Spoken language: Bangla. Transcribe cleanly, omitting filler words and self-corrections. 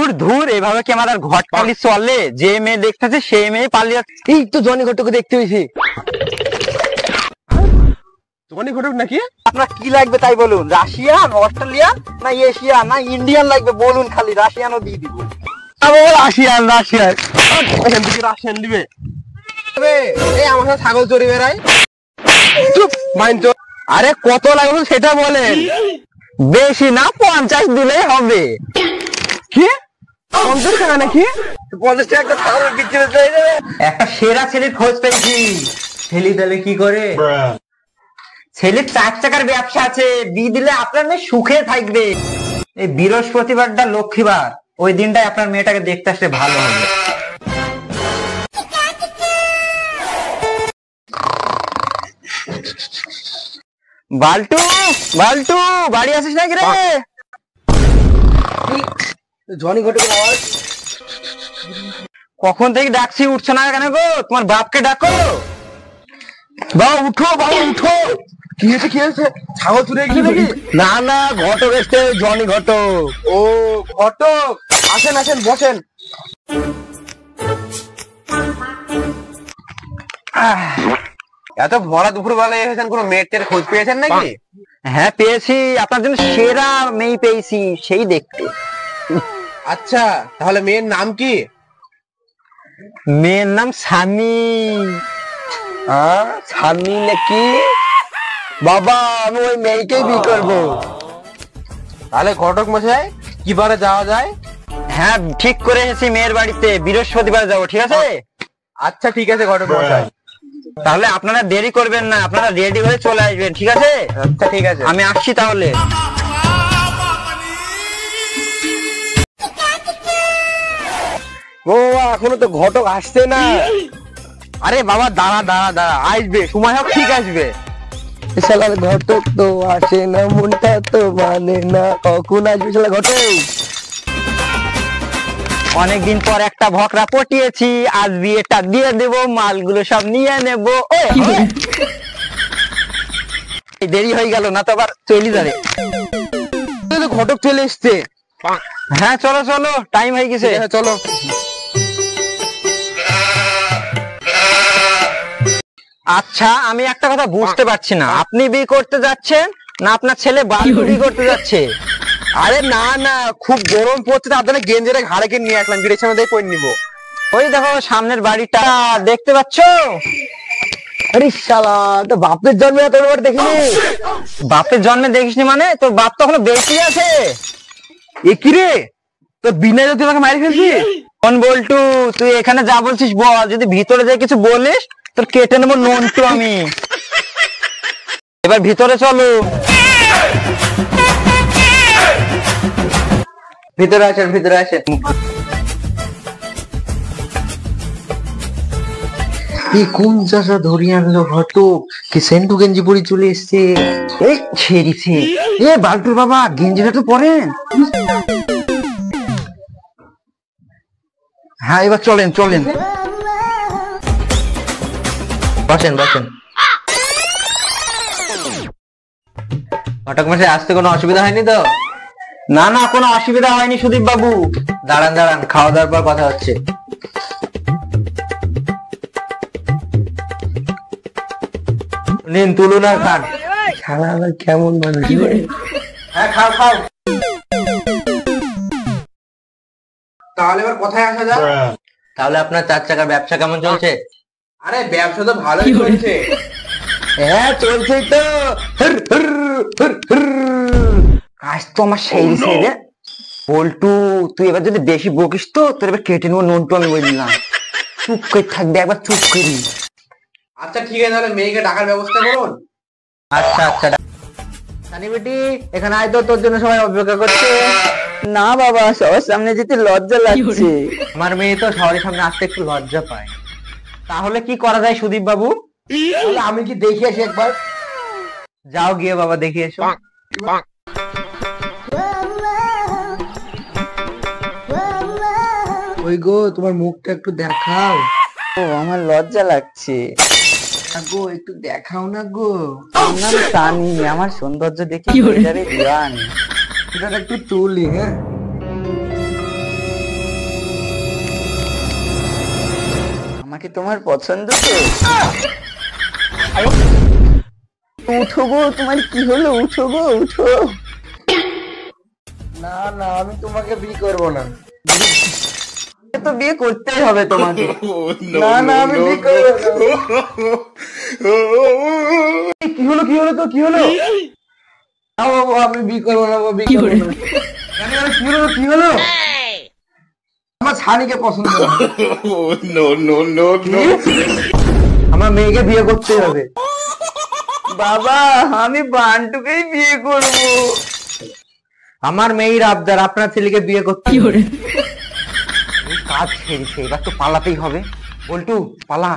ধুর ধুর, এভাবে কি আমার আর ঘটকালি চলে? যে মেয়ে দেখতেছে সেই মেয়ে পালিয়ে যাচ্ছে। এই তো জনি ঘটককে দেখতে হয়েছে। জনি ঘটক নাকি? আপনার কি লাগবে তাই বলুন, রাশিয়ান, অস্ট্রেলিয়ান না এশিয়ান না ইন্ডিয়ান লাগবে বলুন, খালি রাশিয়ানও দিয়ে দিব। রাশিয়ান রাশিয়ান এখান থেকে রাশিয়ান দিবে। এই আমার সাথে ছাগল চড়ি বেড়ায়। চুপ মাইন তো। আরে কত লাগবে সেটা বলেন। বেশি না 50 দিলেই হবে। কি 50 টাকা নাকি? 50 টাকা একটা ছাগলের পিছনে চলে যাবে। একটা সেরা ছেলের খোঁজ পেয়েছি। ছেলে তাহলে কি করে? ছেলের 4 চাকার ব্যবসা আছে, দিয়ে দিলে আপনার মেয়ে সুখে থাকবে। এই বৃহস্পতিবারটা লক্ষ্মীবার, ওই দিনটাই আপনার মেয়েটাকে দেখতে আসলে ভালো হবে। বাল্টু বাল্টু, বাড়ি আসিস নাকি রে? জনি ঘটকের আওয়াজ। কখন থেকে ডাকছি, উঠছো না কেন গো? তোমার বাপকে ডাকো। বাবা উঠো, বাবা উঠো। কি হয়েছে কি হয়েছে? ছাগল চুরি গেছে নাকি? না না, ঘটক এসছে, জনি ঘটক। ও ঘটক, আসেন আসেন বসেন। এত ভরা দুপুর বেলা এসেছেন, কোনো মেয়েটের খোঁজ পেয়েছেন নাকি? হ্যাঁ পেয়েছি, আপনার জন্য সেরা মেয়ে পেয়েছি, সেই দেখতে। আচ্ছা তাহলে মেয়ের নাম কি? মেয়ের নাম সামি। স্বামী নাকি? বাবা আমি ওই মেয়েকেই বিয়ে করবো। তাহলে ঘটক মশাই কিবারে যাওয়া যায়? হ্যাঁ ঠিক করে এসেছি, মেয়ের বাড়িতে বৃহস্পতিবার যাবো, ঠিক আছে? আচ্ছা ঠিক আছে ঘটক মশাই। তাহলে আপনারা দেরি করবেন না, আপনারা রেডি হয়ে চলে আসবেন, ঠিক আছে? আচ্ছা ঠিক আছে, আমি আসছি তাহলে। ও এখনো তো ঘটক আসছে না। আরে বাবা দাঁড়া দাঁড়া দাঁড়া, আসবে, সময় হোক ঠিক আসবে। শালার ঘটক তো আসে না, মনটা তো মানে না, কখন আসবে শালা ঘটক? অনেকদিন পর একটা ভকরা পটিয়েছি, আজ বিয়েটা দিয়ে দেবো, মালগুলো সব নিয়ে নেবো। দেরি হয়ে গেল না তো আবার চলি যাবে। ঘটক চলে এসছে। হ্যাঁ চলো চলো, টাইম হয়ে গেছে, চলো। আচ্ছা আমি একটা কথা বুঝতে পারছি না, আপনি বিয়ে করতে যাচ্ছেন না আপনার ছেলে বাল্টু বিয়ে করতে যাচ্ছে? আরে না না, খুব গরম পড়ছে, তার জন্য গেঞ্জিটা ঘাড়ে কিনে নিয়ে আসলাম, গিরের সামনে দিয়ে পরে নিবো। ওই দেখো সামনের বাড়িটা দেখতে পাচ্ছ? আরে শালা, তো বাপের জন্মে তোর দেখিনি। বাপের জন্মে দেখিসনি মানে? তোর বাপ তো এখনো বেঁচে আছে। এ কি রে, তোর বিনা যদি আমাকে মারি ফেলছি? কোন বল্টু, তুই এখানে যা বলছিস বল, যদি ভিতরে যাই কিছু বলিস তোর কেটে নেবো নন্টু আমি। এবার ভিতরে চলো। ভিতরে আসেন ভিতরে আসেন। কোন চাষা ধরিয়ে আনলো ঘটক? কি সেন্টু গেঞ্জি পরি চলে এসছে। এই ছেড়িছে। এ বাল্টুর বাবা, গেঞ্জিটা তো পরেন। হ্যাঁ এবার চলেন চলেন, বসেন বসেন। ঘটক মশাই আসতে কোনো অসুবিধা হয়নি তো? না না কোনো অসুবিধা হয়নি সুদীপ বাবু। দাঁড়ান দাঁড়ান, খাওয়া দাওয়ার পর কথা হচ্ছে। নিন তুলুন আর খান। শালা আবার কেমন মানুষ। হ্যাঁ খাও খাও। তাহলে এবার কোথায় আসা যাক? তাহলে আপনার 4 চাকার ব্যবসা কেমন চলছে? আরে ব্যবসা তো ভালোই চলছে। হ্যাঁ চলছেই তো। কাজ তো আমার সেই রে। বল্টু তুই এবার যদি বেশি বকিস তো তোর এবার কেটে নেবো নন্টু আমি বললাম। চুপ করে থাকবে, একবার চুপ করি। আচ্ছা ঠিক আছে, তাহলে মেয়েকে ডাকার ব্যবস্থা করুন। আচ্ছা আচ্ছা। সানি বেটি এখানে আয় তো, তোর জন্য সবাই অপেক্ষা করছে। না বাবা, সবার সামনে যেতে লজ্জা লাগছে। আমার মেয়ে তো সবার সামনে আসতে একটু লজ্জা পায়। তাহলে কি করা যায় সুদীপ বাবু? তাহলে আমি কি দেখে আসি একবার? যাও গিয়ে বাবা দেখে এসো। ওই গো, তোমার মুখটা একটু দেখাও। ও আমার লজ্জা লাগছে। গো একটু দেখাও না গো। আমার নাম সানি, আমার সৌন্দর্য দেখে দিওয়ানি। এটা একটু তুলি। হ্যাঁ আমাকে তোমার পছন্দ তো উঠো গো, তোমার কি হলো? উঠো গো, উঠো। না না, আমি তোমাকে বিয়ে করবো না। তো বিয়ে করতেই হবে তোমাকে। না না, আমি বিয়ে করবো না। কি হলো কি হলো তো কি হলো? না বাবু, আমি বিয়ে করবো না বাবু, বিয়ে করবো না। কি হলো কি হলো? আমার ছানিকে পছন্দ না। আমার মেয়েকে বিয়ে করতে হবে। বাবা, আমি বান্টুকেই বিয়ে করব। আমার মেয়ের আবদার, আপনার ছেলেকে বিয়ে করতে হবে। কাজ ছেড়েছে, এবার তো পালাতেই হবে। বল্টু, পালা।